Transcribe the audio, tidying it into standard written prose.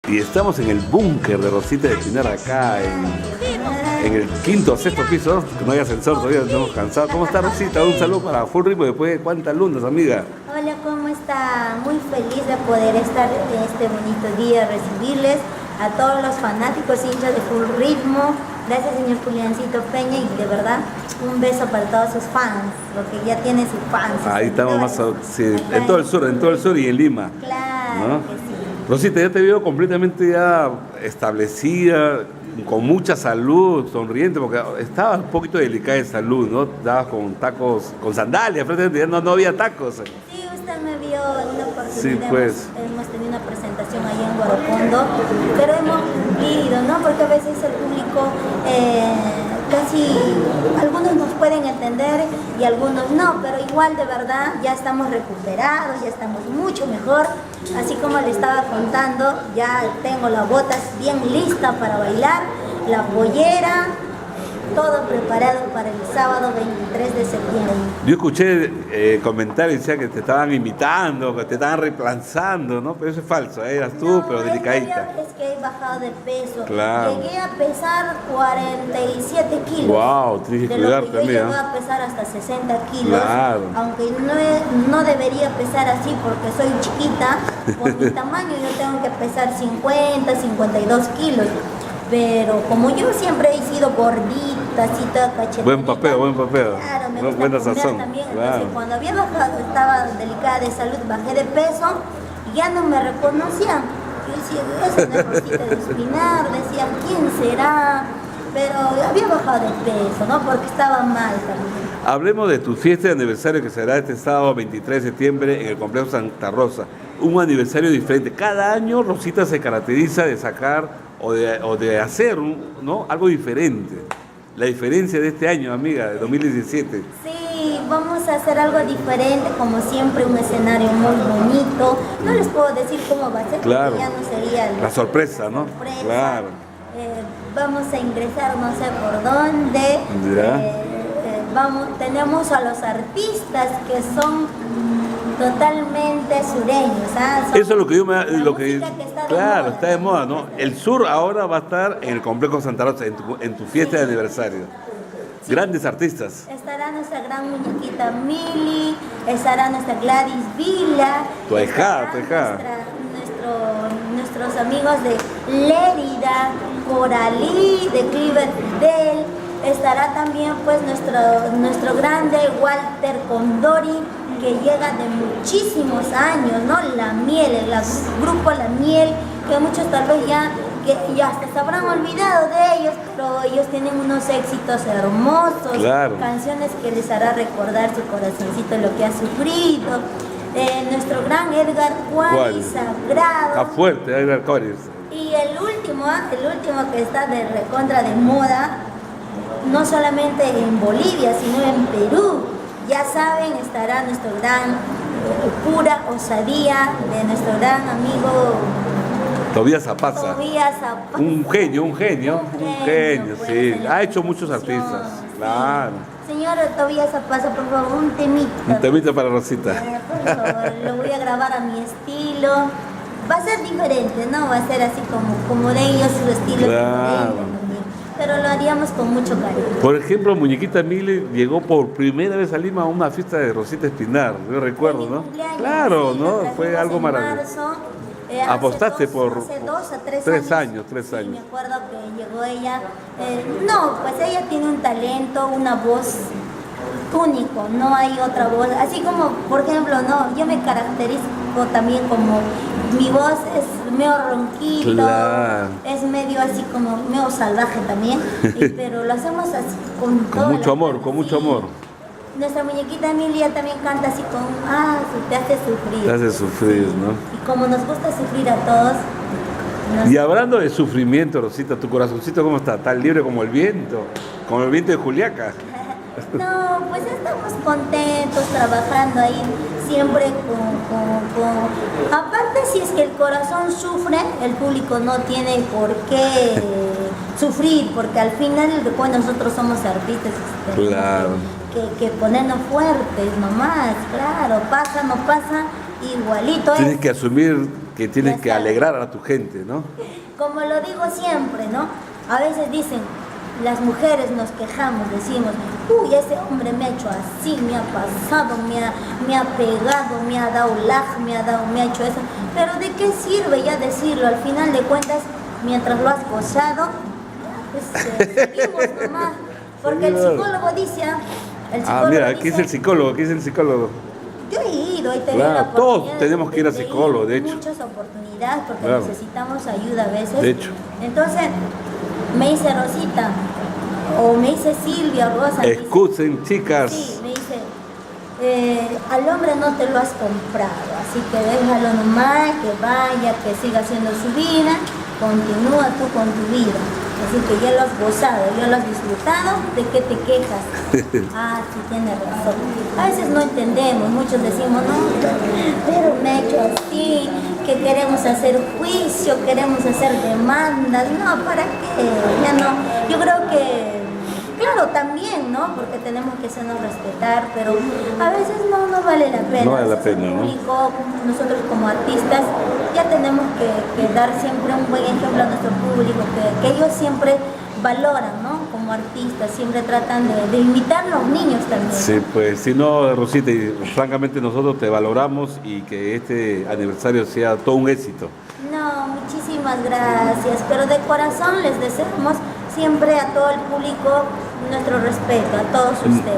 Y estamos en el búnker de Rosita Espinar acá en el quinto o sexto piso, que no hay ascensor todavía, estamos cansados. ¿Cómo está Rosita? Un saludo para Full Ritmo después de cuántas lunas, amiga. Hola, ¿cómo está? Muy feliz de poder estar en este bonito día, recibirles a todos los fanáticos hinchas de Full Ritmo. Gracias, señor Juliancito Peña, y de verdad un beso para todos sus fans, porque ya tiene sus fans. Ahí estamos más, sí, en todo el sur y en Lima. Claro, ¿no? que sí. Rosita, ya te veo completamente ya establecida, con mucha salud, sonriente, porque estaba un poquito delicada de salud, ¿no? Dabas con tacos, con sandalias, frente no había tacos. Sí, usted me vio en una oportunidad, Sí, pues. hemos tenido una presentación allá en Guarapondo, pero hemos cumplido, ¿no? Porque a veces el público, casi, algunos nos pueden entender y algunos no, pero igual de verdad ya estamos recuperados, ya estamos mucho mejor. Así como le estaba contando, ya tengo las botas bien listas para bailar, la pollera, todo preparado para el sábado 23 de septiembre. Yo escuché comentarios, decía que te estaban imitando, que te estaban reemplazando, ¿no? Pero eso es falso, eras tú, No, pero delicadita. Es que he bajado de peso. Claro. Llegué a pesar 47 kilos. Wow, tienes que de lo cuidarte, que yo amiga. llegué a pesar hasta 60 kilos. Claro. Aunque no debería pesar así porque soy chiquita. Por mi tamaño yo tengo que pesar 50, 52 kilos. Pero como yo siempre he sido gordita, así toda cachetita. Buen papel. Claro, me gusta Buena comer sazón. también. Claro. Entonces, cuando había bajado, estaba delicada de salud, bajé de peso y ya no me reconocían. Yo decía, esa no es Rosita de Espinar, decían, ¿quién será? Pero había bajado de peso, ¿no? Porque estaba mal también. Hablemos de tu fiesta de aniversario que será este sábado 23 de septiembre en el Complejo Santa Rosa. Un aniversario diferente. Cada año Rosita se caracteriza de sacar o de hacer, ¿no? Algo diferente. La diferencia de este año, amiga, de 2017. Sí, vamos a hacer algo diferente, como siempre, un escenario muy bonito. No les puedo decir cómo va a ser, Claro. porque ya no sería La sorpresa, ¿no? sorpresa. Claro. Vamos a ingresar no sé por dónde. Ya. Tenemos a los artistas que son totalmente sureños. Son Eso es lo que yo me... la Lo que, música que está de claro, moda. está de moda, ¿no? El sur ahora va a estar en el Complejo Santa Rosa, en tu fiesta de aniversario. Sí. Grandes artistas. Estará nuestra gran muñequita Mili, estará nuestra Gladys Villa, Tu ahijada, estará tu ahijada. nuestros amigos de Lérida, Coralí, de Cliverdale, estará también pues nuestro grande Walter Condori, que llega de muchísimos años, ¿no? La Miel, el grupo La Miel, que muchos tal vez ya hasta se habrán olvidado de ellos, pero ellos tienen unos éxitos hermosos, Claro. canciones que les hará recordar su corazoncito lo que ha sufrido. Nuestro gran Edgar Cuari, Sagrado. Está fuerte, Edgar Cuari. Y el último que está de recontra de moda, no solamente en Bolivia, sino en Perú. Ya saben, estará nuestro gran Pura Osadía de nuestro gran amigo Tobías Zapasa. Tobías Zapasa. Un genio, pues, sí. en Ha hecho muchos exposición, artistas. sí. Claro. Señor Tobías Zapasa, por favor, un temita. Un temita para Rosita. Por favor, lo voy a grabar a mi estilo. Va a ser diferente, ¿no? Va a ser así como de ellos, su estilo Claro. diferente también. Pero lo haríamos con mucho cariño. Por ejemplo, Muñequita Mili llegó por primera vez a Lima a una fiesta de Rosita Espinar, yo recuerdo, Fue mi ¿no? cumpleaños, Claro, sí, ¿no? lo trajimos Fue algo en maravilloso. marzo, Apostaste hace por hace 2 a 3 3 años. años, 3 Sí, años. me acuerdo que llegó ella. No, pues ella tiene un talento, una voz único, no hay otra voz. Así como, por ejemplo, no, yo me caracterizo también como mi voz es medio ronquito, Claro. es medio así como medio salvaje también, pero lo hacemos así con toda mucho la amor, ganas, con mucho sí. amor. Nuestra muñequita Emilia también canta así con, te hace sufrir. Te hace sufrir, ¿no? Y como nos gusta sufrir a todos, Y hablando de sufrimiento, Rosita, tu corazoncito, ¿cómo está? ¿Tan libre como el viento de Juliaca? no, pues estamos contentos trabajando ahí siempre Aparte, si es que el corazón sufre, el público no tiene por qué sufrir, porque al final después nosotros somos artistas. Claro. Que ponernos fuertes nomás, claro, pasa, no pasa, igualito Tienes es. que asumir que tienes Ya que sabes. alegrar a tu gente, ¿no? Como lo digo siempre, ¿no? A veces dicen, las mujeres nos quejamos, decimos, uy, ese hombre me ha hecho así, me ha pasado, me ha pegado, me ha dado lag, me ha hecho eso. Pero ¿de qué sirve ya decirlo? Al final de cuentas, mientras lo has gozado, pues seguimos nomás. Porque el psicólogo dice, el psicólogo Mira, aquí es dice, el psicólogo, aquí es el psicólogo. yo he ido, he tenido Claro, la todos oportunidad tenemos que ir a psicólogo, de hecho. muchas oportunidades porque Claro. necesitamos ayuda a veces. De hecho. Entonces, me dice Rosita, o me dice Silvia, Rosa. me dice, Escuchen, chicas. sí, me dice, al hombre no te lo has comprado, así que déjalo nomás, que vaya, que siga haciendo su vida, continúa tú con tu vida. Así que ya lo has gozado, ya lo has disfrutado, ¿de qué te quejas? Sí, tienes razón. A veces no entendemos, muchos decimos, no, pero me ha hecho así, que queremos hacer juicio, queremos hacer demandas, no, ¿para qué? Ya no, yo creo que, claro, también, ¿no? Porque tenemos que hacernos respetar, pero a veces no vale la pena. No vale la A veces pena, el ¿no? público, nosotros como artistas, ya tenemos que dar siempre un buen ejemplo a nuestro público, que ellos siempre valoran, ¿no? Como artistas, siempre tratan de imitar a los niños también. Sí, pues si no, Rosita, y francamente nosotros te valoramos y que este aniversario sea todo un éxito. No, muchísimas gracias, pero de corazón les deseamos siempre a todo el público nuestro respeto, a todos ustedes.